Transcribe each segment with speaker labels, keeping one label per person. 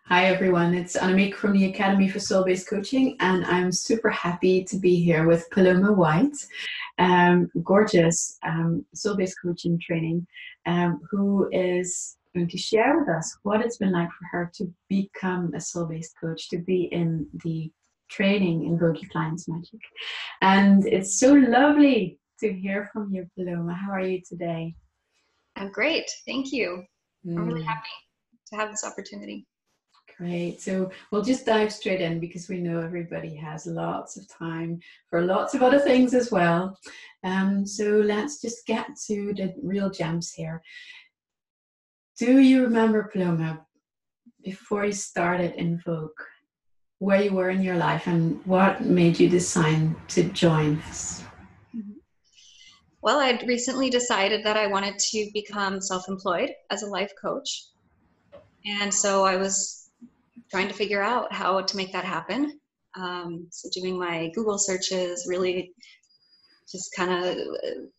Speaker 1: Hi everyone, it's Annemiek from the Academy for Soul-Based Coaching, and I'm super happy to be here with Paloma White, gorgeous soul-based coaching training, who is going to share with us what it's been like for her to become a soul-based coach, to be in the training Invoke Your Clients Magic. And it's so lovely to hear from you, Paloma. How are you today?
Speaker 2: I'm great. Thank you. I'm really
Speaker 1: Mm.
Speaker 2: happy to have this opportunity.
Speaker 1: Great. So we'll just dive straight in because we know everybody has lots of time for lots of other things as well. So let's just get to the real gems here. Do you remember, Paloma, before you started Invoke, where you were in your life and what made you decide to join us?
Speaker 2: Well, I'd recently decided that I wanted to become self-employed as a life coach. And so I was trying to figure out how to make that happen. So doing my Google searches, really just kind of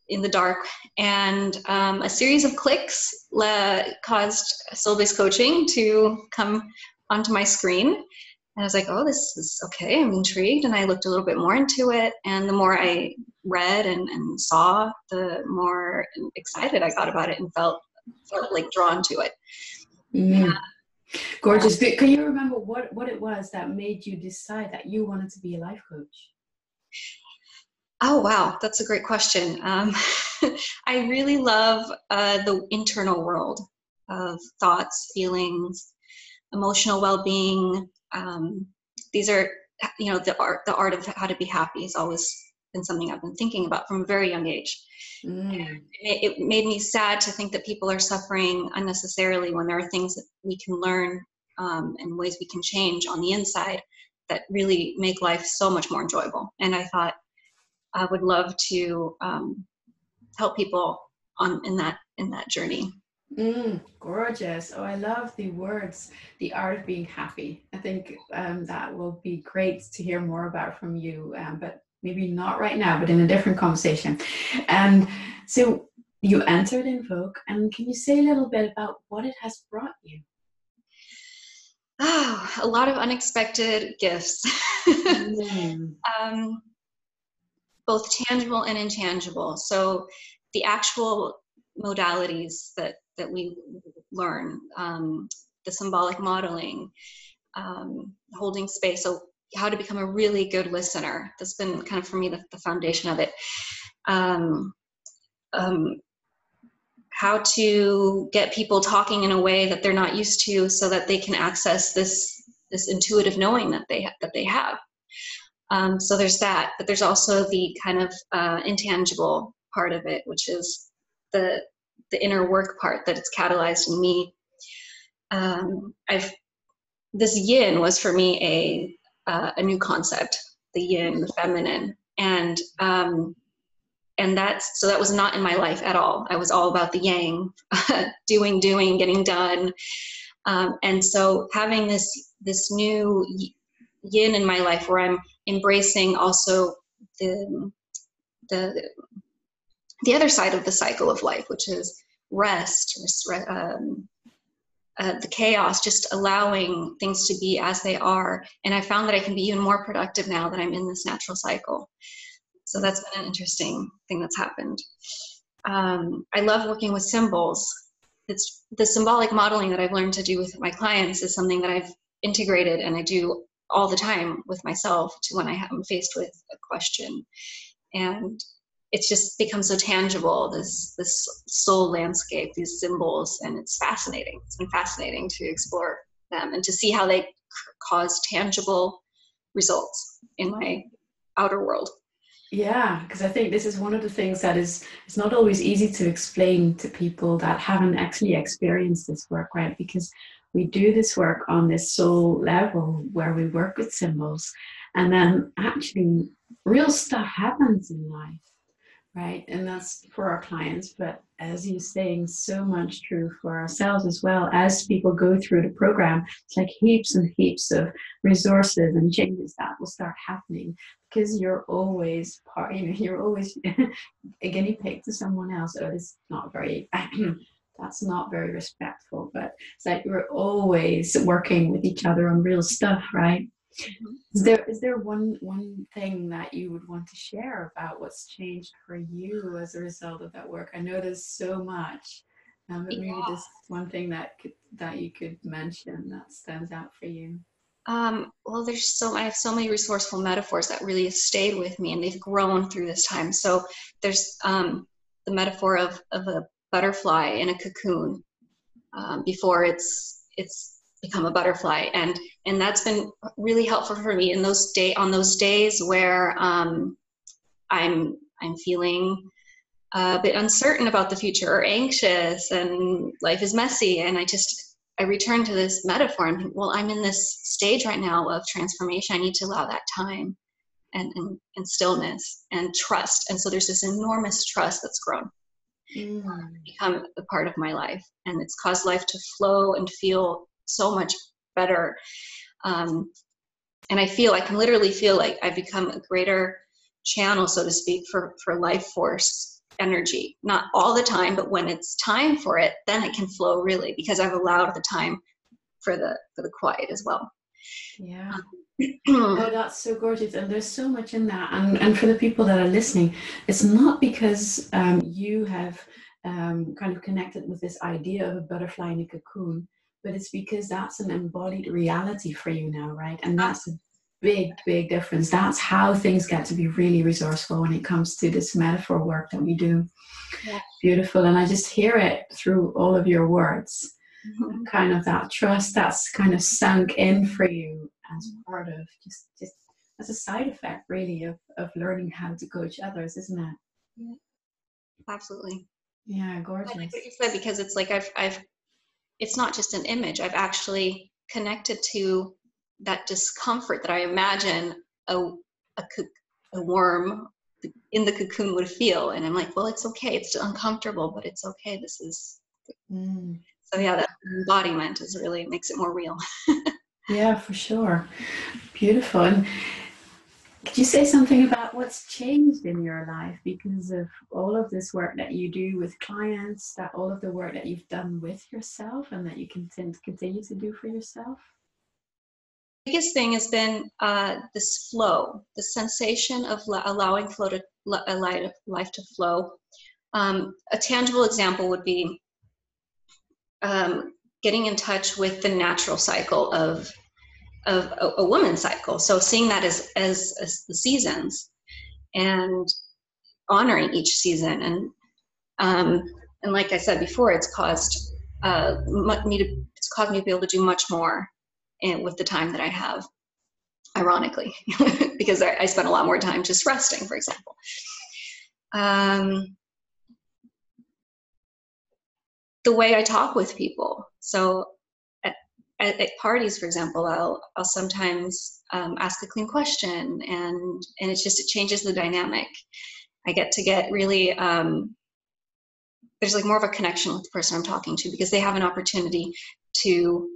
Speaker 2: in the dark. And a series of clicks caused soul-based coaching to come onto my screen. And I was like, oh, this is okay. I'm intrigued. And I looked a little bit more into it. And the more I read and saw, the more excited I got about it and felt like drawn to it.
Speaker 1: Mm. Gorgeous. But can you remember what it was that made you decide that you wanted to be a life coach?
Speaker 2: Oh, wow. That's a great question. I really love the internal world of thoughts, feelings, emotional well-being. These are, the art of how to be happy has always been something I've been thinking about from a very young age.
Speaker 1: Mm.
Speaker 2: It made me sad to think that people are suffering unnecessarily when there are things that we can learn and ways we can change on the inside that really make life so much more enjoyable. And I thought I would love to help people in that journey.
Speaker 1: Gorgeous. Oh, I love the words, the art of being happy. I think that will be great to hear more about from you, but maybe not right now, but in a different conversation. And so you entered Invoke, and can you say a little bit about what it has brought you?
Speaker 2: Oh, a lot of unexpected gifts, both tangible and intangible. So the actual modalities that we learn, the symbolic modeling, holding space. So how to become a really good listener. That's been kind of for me the foundation of it. How to get people talking in a way that they're not used to, so that they can access this intuitive knowing that they have. So there's that, but there's also the kind of intangible part of it, which is the inner work part that it's catalyzed in me. This yin was for me a new concept, the yin, the feminine, and that was not in my life at all. I was all about the yang, doing, getting done, and so having this new yin in my life, where I'm embracing also the other side of the cycle of life, which is rest, the chaos, just allowing things to be as they are. And I found that I can be even more productive now that I'm in this natural cycle. So that's been an interesting thing that's happened. I love working with symbols. It's the symbolic modeling that I've learned to do with my clients is something that I've integrated, and I do all the time with myself when I'm faced with a question. And it's just become so tangible, this soul landscape, these symbols, and it's fascinating. It's been fascinating to explore them and to see how they cause tangible results in my outer world.
Speaker 1: Yeah, because I think this is one of the things that is it's not always easy to explain to people that haven't actually experienced this work, right? Because we do this work on this soul level where we work with symbols, and then actually real stuff happens in life, right? And that's for our clients, but as you're saying, so much true for ourselves as well. As people go through the program, it's like heaps and heaps of resources and changes that will start happening because you're always part, you're always a guinea pig to someone else. Oh, it's not very that's not very respectful. But it's like we're always working with each other on real stuff, right?
Speaker 2: Mhm.
Speaker 1: Is there one thing that you would want to share about what's changed for you as a result of that work? I know there's so much, but maybe
Speaker 2: Yeah.
Speaker 1: just one thing that you could mention that stands out for you.
Speaker 2: Well, I have so many resourceful metaphors that really have stayed with me, and they've grown through this time. So there's the metaphor of a butterfly in a cocoon before it's become a butterfly, and that's been really helpful for me in on those days where I'm feeling a bit uncertain about the future or anxious and life is messy, and I return to this metaphor and think, well, I'm in this stage right now of transformation. I need to allow that time and stillness and trust. And so there's this enormous trust that's grown, become a part of my life, and it's caused life to flow and feel so much better. And I can literally feel like I've become a greater channel, so to speak, for life force energy. Not all the time, but when it's time for it, then it can flow really, because I've allowed the time for the quiet as well.
Speaker 1: Yeah. Oh, that's so gorgeous. And there's so much in that. And for the people that are listening, it's not because you have kind of connected with this idea of a butterfly in a cocoon, but it's because that's an embodied reality for you now, right? And that's a big, big difference. That's how things get to be really resourceful when it comes to this metaphor work that we do.
Speaker 2: Yeah.
Speaker 1: Beautiful. And I just hear it through all of your words.
Speaker 2: Mm-hmm.
Speaker 1: Kind of that trust that's kind of sunk in for you as part of just as a side effect really of learning how to coach others, isn't it?
Speaker 2: Yeah, absolutely.
Speaker 1: Yeah,
Speaker 2: I like
Speaker 1: gorgeous.
Speaker 2: what you said, because it's like it's not just an image. I've actually connected to that discomfort that I imagine a worm in the cocoon would feel, and I'm like, well, it's okay. It's uncomfortable, but it's okay. This is so yeah. That embodiment is really makes it more real.
Speaker 1: Yeah, for sure. Beautiful. And could you say something about what's changed in your life because of all of this work that you do with clients, that all of the work that you've done with yourself and that you continue to do for yourself?
Speaker 2: Biggest thing has been this flow, the sensation of allowing flow to life to flow. A tangible example would be getting in touch with the natural cycle of a woman's cycle. So seeing that as the seasons and honoring each season, and like I said before, it's caused me to be able to do much more with the time that I have. Ironically, because I spend a lot more time just resting, for example. The way I talk with people. So at parties, for example, I'll sometimes ask a clean question, and it changes the dynamic. I get really there's like more of a connection with the person I'm talking to, because they have an opportunity to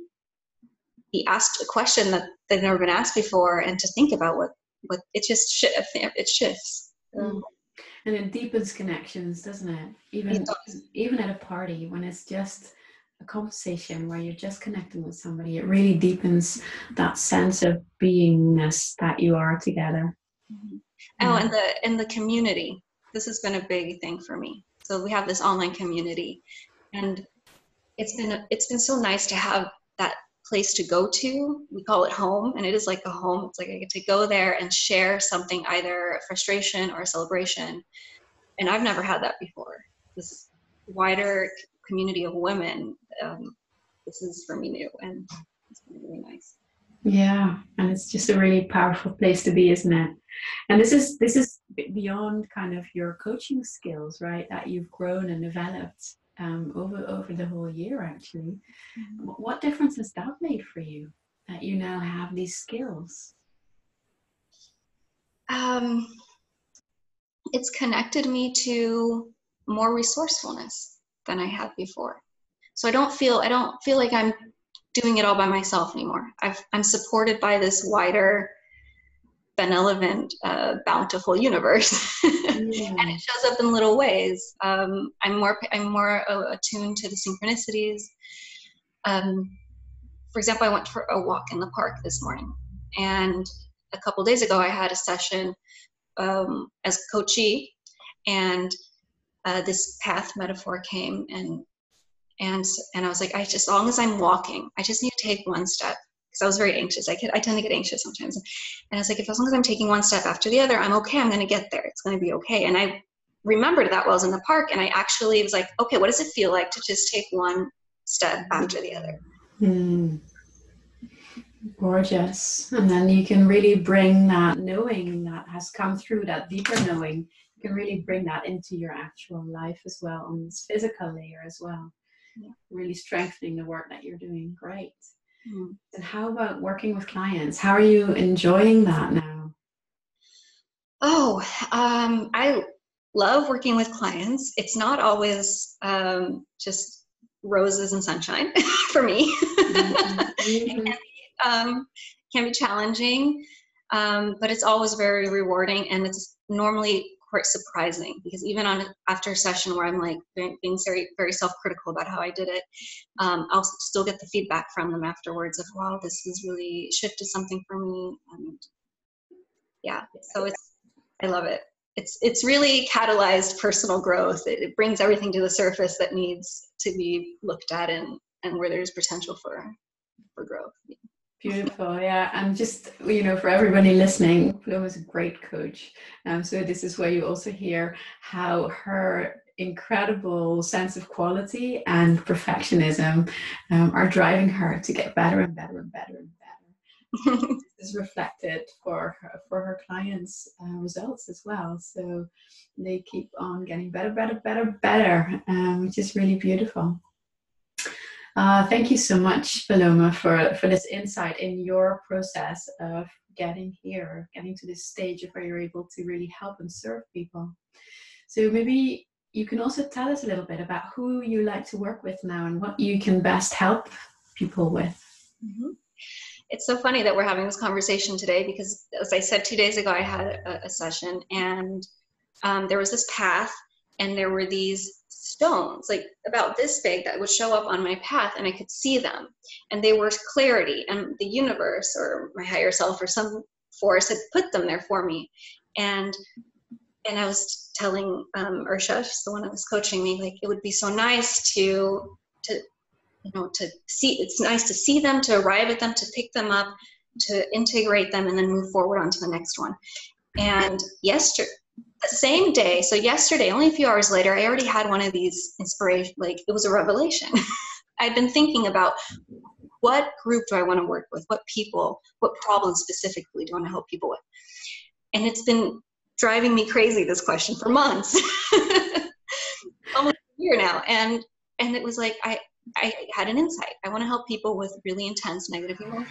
Speaker 2: be asked a question that they've never been asked before, and to think about what it shifts.
Speaker 1: And it deepens connections, doesn't it? Even at a party, when it's just a conversation where you're just connecting with somebody, it really deepens that sense of beingness that you are together.
Speaker 2: Mm-hmm. Oh, and the community. This has been a big thing for me. So we have this online community, and it's been so nice to have that place to go to. We call it home, and it is like a home. It's like I get to go there and share something, either a frustration or a celebration. And I've never had that before. This wider community of women, this is for me new, and it's been really nice.
Speaker 1: Yeah, and it's just a really powerful place to be, isn't it? And this is beyond kind of your coaching skills, right? That you've grown and developed over the whole year, actually. Mm-hmm. What difference has that made for you, that you now have these skills?
Speaker 2: It's connected me to more resourcefulness than I had before. So I don't feel like I'm doing it all by myself anymore. I'm supported by this wider benevolent, bountiful universe. And it shows up in little ways. I'm more attuned to the synchronicities. For example, I went for a walk in the park this morning, and a couple days ago I had a session as coachee, and this path metaphor came, and I was like, as long as I'm walking, I just need to take one step, because I was very anxious. I tend to get anxious sometimes, and I was like, as long as I'm taking one step after the other, I'm okay. I'm going to get there. It's going to be okay. And I remembered that while I was in the park, and I actually was like, okay, what does it feel like to just take one step after the other?
Speaker 1: Gorgeous. And then you can really bring that knowing that has come through, that deeper knowing, you can really bring that into your actual life as well, on this physical layer as well. Yeah. Really strengthening the work that you're doing. Great. And how about working with clients? How are you enjoying that now?
Speaker 2: Oh, I love working with clients. It's not always just roses and sunshine for me. It can be challenging, but it's always very rewarding, and it's normally quite surprising, because even after a session where I'm like being very, very self-critical about how I did it, I'll still get the feedback from them afterwards of, wow, this has really shifted something for me. And yeah, so I love it. It's really catalyzed personal growth. It brings everything to the surface that needs to be looked at, and where there's potential for growth.
Speaker 1: Beautiful, yeah. And just, for everybody listening, Paloma is a great coach. So this is where you also hear how her incredible sense of quality and perfectionism are driving her to get better and better and better and better. This is reflected for her clients' results as well. So they keep on getting better, better, better, better, which is really beautiful. Thank you so much, Paloma, for this insight in your process of getting to this stage of where you're able to really help and serve people. So maybe you can also tell us a little bit about who you like to work with now and what you can best help people with.
Speaker 2: It's so funny that we're having this conversation today, because, as I said, 2 days ago I had a session, and there was this path, and there were these stones like about this big that would show up on my path, and I could see them, and they were clarity, and the universe or my higher self or some force had put them there for me. And I was telling Ursha, she's the one that was coaching me, like, it would be so nice to see, it's nice to see them, to arrive at them, to pick them up, to integrate them, and then move forward onto the next one. And the same day, so yesterday, only a few hours later, I already had one of these inspiration, like, it was a revelation. I'd been thinking about, what group do I want to work with? What people, what problems specifically do I want to help people with? And it's been driving me crazy, this question, for months. Almost a year now. And it was like, I had an insight. I want to help people with really intense negative emotions.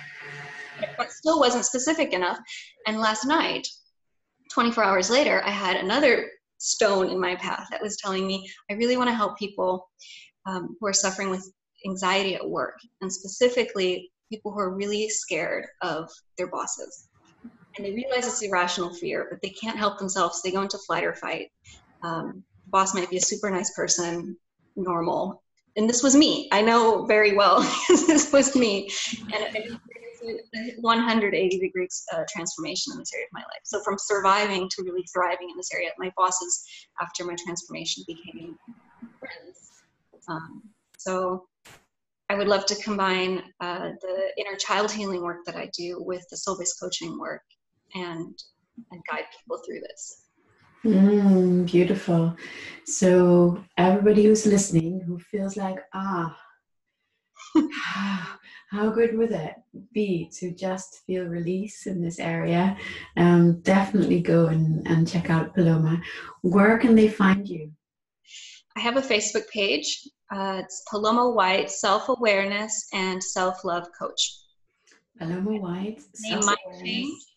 Speaker 2: But still wasn't specific enough. And last night, 24 hours later, I had another stone in my path that was telling me, I really want to help people who are suffering with anxiety at work, and specifically people who are really scared of their bosses. And they realize it's irrational fear, but they can't help themselves. They go into flight or fight. The boss might be a super nice person, normal. And this was me. I know very well, this was me. And it 180 degrees transformation in this area of my life. So from surviving to really thriving in this area. My bosses, after my transformation, became friends. So I would love to combine the inner child healing work that I do with the soul-based coaching work, and guide people through this.
Speaker 1: Beautiful. So everybody who's listening, who feels like, how good would it be to just feel release in this area? Definitely go and check out Paloma. Where can they find you?
Speaker 2: I have a Facebook page. It's Paloma White, Self-Awareness and Self-Love Coach.
Speaker 1: Paloma White, Self-Awareness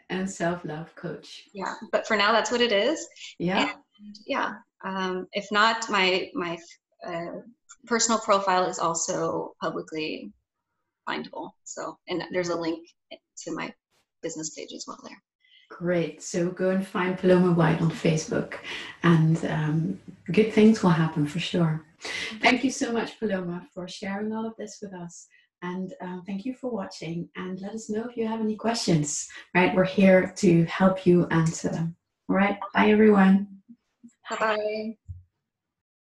Speaker 1: and Self-Love Coach.
Speaker 2: Yeah, but for now, that's what it is.
Speaker 1: Yeah.
Speaker 2: And yeah. If not, my personal profile is also publicly findable. So, and there's a link to my business page as well there.
Speaker 1: Great. So go and find Paloma White on Facebook, and good things will happen for sure. Thank you so much, Paloma, for sharing all of this with us. And thank you for watching. And let us know if you have any questions. Right, we're here to help you answer them. All right. Bye, everyone.
Speaker 2: Bye bye.